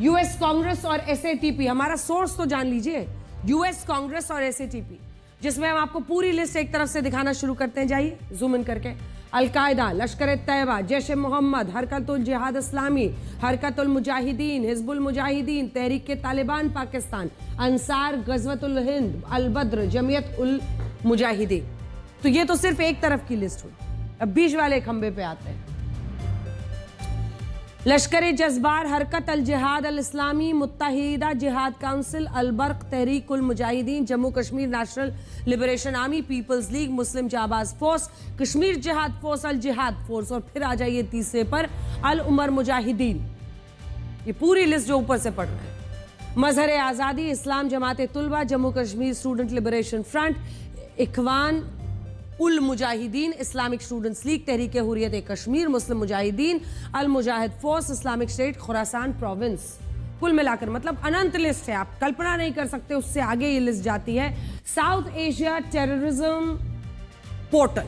US Congress और एसएटीपी, हमारा source तो जान लीजिए, यूएस कांग्रेस और एसएटीपी, जिसमें हम आपको पूरी लिस्ट एक तरफ से दिखाना शुरू करते हैं। जाइए जूम इन करके। अल-कायदा, लश्कर-ए-तैयबा, जैश-ए-मोहम्मद, हरकत-उल-जिहाद इस्लामी, हरकत-उल-मुजाहिदीन, हिजबुल-मुजाहिदीन, तहरीक-ए-तालिबान पाकिस्तान, अंसार गज़वत-उल-हिंद, अल-बद्र, जमीयत-उल-मुजाहिदीन। तो ये तो सिर्फ एक तरफ की लिस्ट हुई। अब बीच वाले खंबे पे आते हैं। लश्कर-ए-जज़्बार, हरकत-अल-जिहाद al Islami, Muttahida Jihad council, al Barq, Tehreek ul Mujahideen, Jammu Kashmir national liberation army, people's league, Muslim Janbaz force, Kashmir Jihad force, अल-जिहाद force, और फिर आ जाइए तीसरे पर अल-उमर मुजाहिदीन। ये पूरी लिस्ट जो ऊपर से पढ़ रहे हैं। Mazhar e Azadi, Islam Jamaat e Tulba, Jammu Kashmir student liberation front, Ikhwan ul Mujahideen, Islamic students league, Tehreek Hurriyat Kashmir, Muslim Mujahideen, al Mujahid force, Islamic State, Khorasan province. कुल मिलाकर मतलब अनंत लिस्ट है, आप कल्पना नहीं कर सकते उससे आगे ये लिस्ट जाती है। साउथ एशिया टेररिज्म पोर्टल,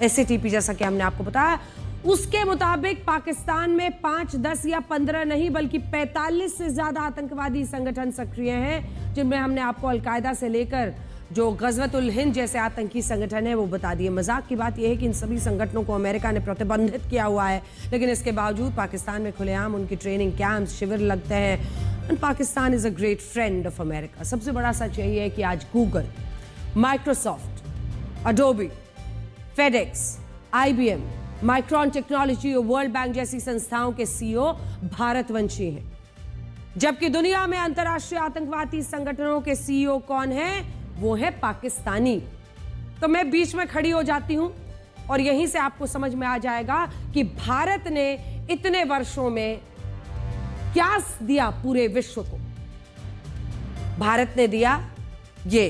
एसएटीपी, जैसा कि हमने आपको बताया, उसके मुताबिक पाकिस्तान में 5, 10 या 15 नहीं बल्कि 45 से ज्यादा आतंकवादी संगठन सक्रिय हैं, जिनमें हमने आपको अलकायदा से लेकर जो गज़वत-उल-हिंद जैसे आतंकी संगठन है वो बता दिए। मजाक की बात यह है कि इन सभी संगठनों को अमेरिका ने प्रतिबंधित किया हुआ है, लेकिन इसके बावजूद पाकिस्तान में खुलेआम उनकी ट्रेनिंग कैंप्स, शिविर लगते हैं। And Pakistan is a great friend of America. सबसे बड़ा सच यही है कि आज Google, Microsoft, Adobe, FedEx, IBM, micron technology और वर्ल्ड बैंक जैसी संस्थाओं के सीईओ भारतवंशी हैं, जबकि दुनिया में अंतर्राष्ट्रीय आतंकवादी संगठनों के सीईओ कौन है? वो है पाकिस्तानी। तो मैं बीच में खड़ी हो जाती हूं और यहीं से आपको समझ में आ जाएगा कि भारत ने इतने वर्षों में क्या दिया पूरे विश्व को। भारत ने दिया ये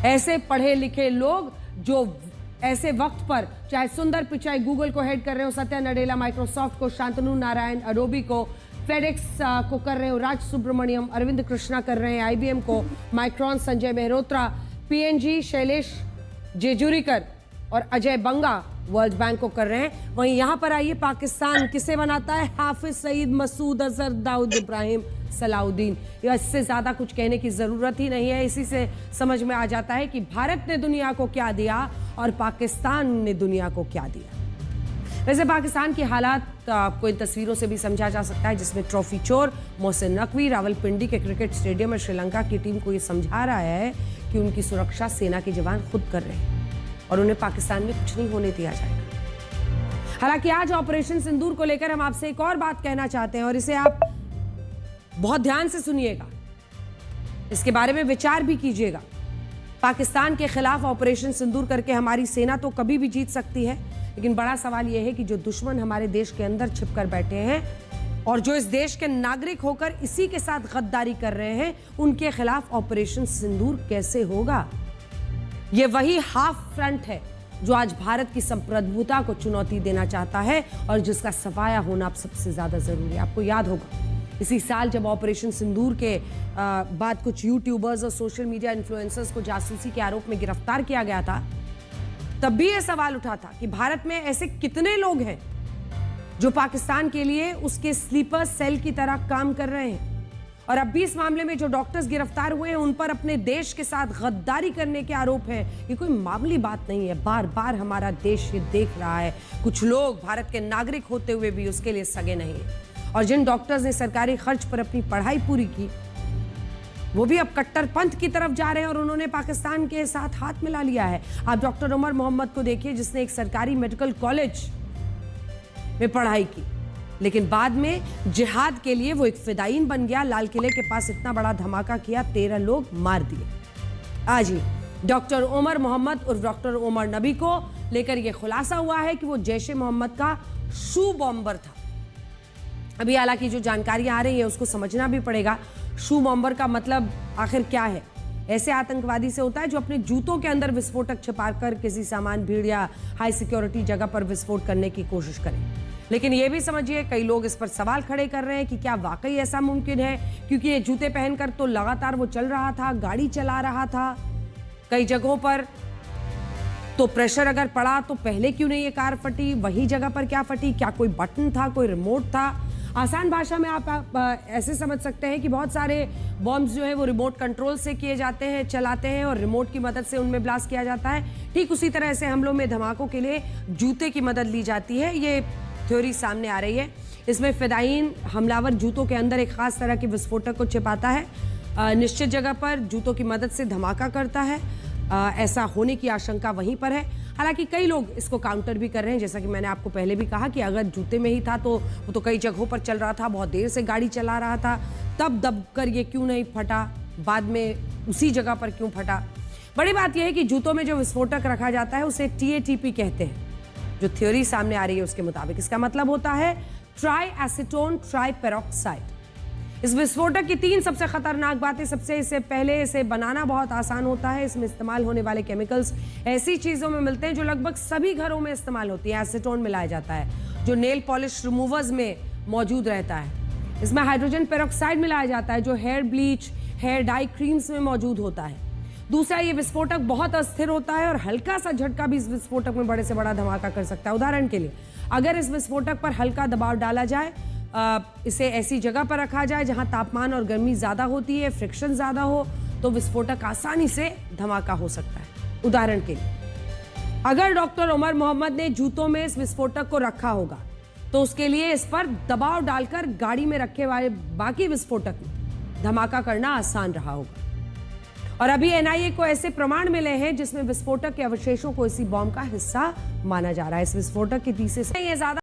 ऐसे पढ़े लिखे लोग जो ऐसे वक्त पर, चाहे सुंदर पिचाई गूगल को हेड कर रहे हो सत्या नडेला, माइक्रोसॉफ्ट को शांतनु नारायण, अडोबी को, फेडेक्स को कर रहे हो राज सुब्रमण्यम, अरविंद कृष्णा कर रहे हैं आईबीएम को, माइक्रॉन संजय मेहरोत्रा, पीएनजी शैलेश जेजुरीकर और अजय बंगा वर्ल्ड बैंक को कर रहे हैं। वहीं यहां पर आइए, पाकिस्तान किसे बनाता है? हाफिज सईद, मसूद अजहर, दाऊद इब्राहिम, सलाउद्दीन। इससे ज्यादा कुछ कहने की जरूरत ही नहीं है। इसी से समझ में आ जाता है कि भारत ने दुनिया को क्या दिया और पाकिस्तान ने दुनिया को क्या दिया। वैसे पाकिस्तान की हालात आपको इन तस्वीरों से भी समझा जा सकता है, जिसमें ट्रॉफी चोर मोहसिन नकवी रावलपिंडी के क्रिकेट स्टेडियम में श्रीलंका की टीम को ये समझा रहा है कि उनकी सुरक्षा सेना के जवान खुद कर रहे हैं और उन्हें पाकिस्तान में कुछ नहीं होने दिया जाएगा। हालांकि आज ऑपरेशन सिंदूर को लेकर हम आपसे एक और बात कहना चाहते हैं और इसे आप बहुत ध्यान से सुनिएगा, इसके बारे में विचार भी कीजिएगा। पाकिस्तान के खिलाफ ऑपरेशन सिंदूर करके हमारी सेना तो कभी भी जीत सकती है, लेकिन बड़ा सवाल यह है कि जो दुश्मन हमारे देश के अंदर छिपकर बैठे हैं और जो इस देश के नागरिक होकर इसी के साथ गद्दारी कर रहे हैं, उनके खिलाफ ऑपरेशन सिंदूर कैसे होगा? यह वही हाफ फ्रंट है जो आज भारत की संप्रभुता को चुनौती देना चाहता है और जिसका सफाया होना सबसे ज्यादा जरूरी है। आपको याद होगा इसी साल जब ऑपरेशन सिंदूर के बाद कुछ यूट्यूबर्स और सोशल मीडिया इन्फ्लुएंसर्स को जासूसी के आरोप में गिरफ्तार किया गया था, तब भी यह सवाल उठा था कि भारत में ऐसे कितने लोग हैं जो पाकिस्तान के लिए उसके स्लीपर सेल की तरह काम कर रहे हैं। और अब भी इस मामले में जो डॉक्टर्स गिरफ्तार हुए हैं उन पर अपने देश के साथ गद्दारी करने के आरोप हैं। ये कोई मामूली बात नहीं है, बार बार हमारा देश ये देख रहा है। कुछ लोग भारत के नागरिक होते हुए भी उसके लिए सगे नहीं है। और जिन डॉक्टर्स ने सरकारी खर्च पर अपनी पढ़ाई पूरी की, वो भी अब कट्टरपंथ की तरफ जा रहे हैं और उन्होंने पाकिस्तान के साथ हाथ मिला लिया है। आप डॉक्टर उमर मोहम्मद को देखिए, जिसने एक सरकारी मेडिकल कॉलेज में पढ़ाई की, लेकिन बाद में जिहाद के लिए वो एक फिदायीन बन गया। लाल किले के पास इतना बड़ा धमाका किया, 13 लोग मार दिए। आज ही डॉक्टर उमर मोहम्मद और डॉक्टर उमर नबी को लेकर यह खुलासा हुआ है कि वो जैश ए मोहम्मद का शू बॉम्बर था। अभी हालांकि जो जानकारियां आ रही है उसको समझना भी पड़ेगा। शू बॉम्बर का मतलब आखिर क्या है? ऐसे आतंकवादी से होता है जो अपने जूतों के अंदर विस्फोटक छिपाकर किसी सामान भीड़ या हाई सिक्योरिटी जगह पर विस्फोट करने की कोशिश करें। लेकिन यह भी समझिए, कई लोग इस पर सवाल खड़े कर रहे हैं कि क्या वाकई ऐसा मुमकिन है, क्योंकि ये जूते पहनकर तो लगातार वो चल रहा था, गाड़ी चला रहा था कई जगहों पर। तो प्रेशर अगर पड़ा तो पहले क्यों नहीं ये कार फटी? वही जगह पर क्या फटी? क्या कोई बटन था, कोई रिमोट था? आसान भाषा में आप ऐसे समझ सकते हैं कि बहुत सारे बॉम्ब्स जो है वो रिमोट कंट्रोल से किए जाते हैं, चलाते हैं और रिमोट की मदद से उनमें ब्लास्ट किया जाता है। ठीक उसी तरह ऐसे हमलों में धमाकों के लिए जूते की मदद ली जाती है। ये थ्योरी सामने आ रही है। इसमें फिदायीन हमलावर जूतों के अंदर एक खास तरह के विस्फोटक को छिपाता है, निश्चित जगह पर जूतों की मदद से धमाका करता है। ऐसा होने की आशंका वहीं पर है। हालांकि कई लोग इसको काउंटर भी कर रहे हैं, जैसा कि मैंने आपको पहले भी कहा कि अगर जूते में ही था तो वो तो कई जगहों पर चल रहा था, बहुत देर से गाड़ी चला रहा था, तब दबकर ये क्यों नहीं फटा, बाद में उसी जगह पर क्यों फटा। बड़ी बात यह है कि जूतों में जो विस्फोटक रखा जाता है उसे TATP कहते हैं, जो थ्योरी सामने आ रही है उसके मुताबिक। इसका मतलब होता है ट्राई एसीटोन ट्राई पेरोक्साइड। इस विस्फोटक की 3 सबसे खतरनाक बातें। सबसे इससे पहले इसे बनाना बहुत आसान होता है। इसमें इस्तेमाल होने वाले केमिकल्स ऐसी चीज़ों में मिलते हैं जो लगभग सभी घरों में इस्तेमाल होती है। एसीटोन मिलाया जाता है जो नेल पॉलिश रिमूवर्स में मौजूद रहता है। इसमें हाइड्रोजन पेरोक्साइड मिलाया जाता है जो hair bleach, hair dye creams में मौजूद होता है। दूसरा, ये विस्फोटक बहुत अस्थिर होता है और हल्का सा झटका भी इस विस्फोटक में बड़े से बड़ा धमाका कर सकता है। उदाहरण के लिए, अगर इस विस्फोटक पर हल्का दबाव डाला जाए, इसे ऐसी जगह पर रखा जाए जहां तापमान और गर्मी ज़्यादा होती है, फ्रिक्शन ज़्यादा हो, तो विस्फोटक आसानी से धमाका हो सकता है। उदाहरण के लिए, अगर डॉक्टर उमर मोहम्मद ने जूतों में इस विस्फोटक को रखा होगा तो उसके लिए इस पर दबाव डालकर गाड़ी में रखे हुए बाकी विस्फोटक में धमाका करना आसान रहा होगा। और अभी NIA को ऐसे प्रमाण मिले हैं जिसमें विस्फोटक के अवशेषों को इसी बॉम्ब का हिस्सा माना जा रहा है। इस विस्फोटक के पीछे से ये ज्यादा